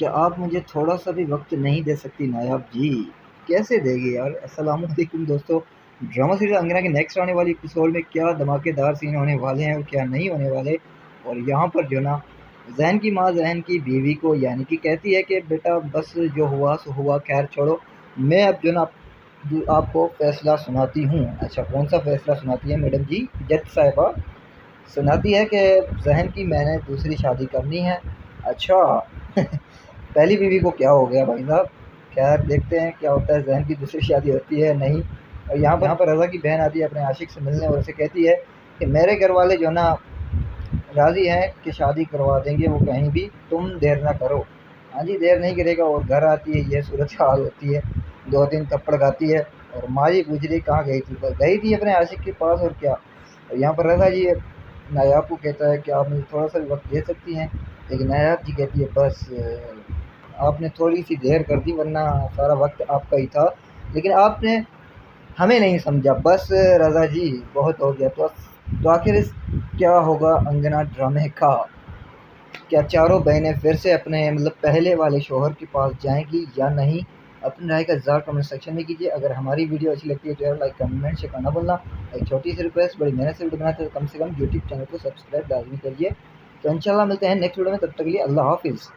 کیا آپ مجھے تھوڑا سا بھی وقت نہیں دے سکتی نایاب جی؟ کیسے دے گی یار؟ السلام علیکم دوستو، ڈرامہ سیریل انگنا کے نیکسٹ آنے والی ایپیسوڈ میں کیا دھماکے دار سین ہونے والے ہیں اور کیا نہیں ہونے والے۔ اور یہاں پر جو نا ذہن کی ماں ذہن کی بیوی کو یعنی کہ کہتی ہے کہ بیٹا بس جو ہوا سو ہوا، خیر چھوڑو، میں اب جو نا آپ کو فیصلہ سناتی ہوں۔ اچھا کون سا فیصلہ سناتی ہے میڈم جی؟ جج صاحبہ سناتی ہے کہ ذہن کی میں نے دوسری شادی کرنی ہے۔ اچھا پہلی بیوی کو کیا ہو گیا بھائی صاحب؟ خیر دیکھتے ہیں کیا ہوتا ہے، ذہن کی دوسری شادی ہوتی ہے نہیں۔ اور یہاں پر رضا کی بہن آتی ہے اپنے عاشق سے ملنے اور اسے کہتی ہے کہ میرے گھر والے جو نا راضی ہیں کہ شادی کروا دیں گے، وہ کہیں بھی تم دیر نہ کرو۔ ہاں جی دیر نہیں کرے گا، اور گھر آتی ہے یہ صورت حال ہوتی ہے، 2 3 تھپڑ کھاتی ہے اور ماں جی پوچھ رہی کہاں گئی تھی؟ گئی تھی اپنے عاشق کے پاس اور کیا۔ اور یہاں پر رضا جی نایاب کو کہتا ہے کہ آپ مجھے تھوڑا سا بھی وقت دے سکتی ہیں، لیکن نایاب جی کہتی ہے بس آپ نے تھوڑی سی دیر کر دی ورنہ سارا وقت آپ کا ہی تھا، لیکن آپ نے ہمیں نہیں سمجھا، بس رضا جی بہت ہو گیا۔ تو آخر اس کیا ہوگا انگنا ڈرامے کا؟ کیا چاروں بہنیں پھر سے اپنے پہلے والے شوہر کے پاس جائیں گی یا نہیں؟ اپنی رائے کا اظہار کمنٹ سیکشن میں کیجیے۔ اگر ہماری ویڈیو اچھی لگتی ہے تو لائک کمنٹ سے کرنا بولنا۔ ایک چھوٹی سی ریکویسٹ، بڑی محنت سے ویڈیو بناتے ہیں تو کم سے کم یوٹیوب چینل کو سبسکرائب لازمی کریے۔ تو انشاءاللہ ملتے ہیں نیکسٹ ویڈیو میں، تب تک کے لیے اللہ حافظ۔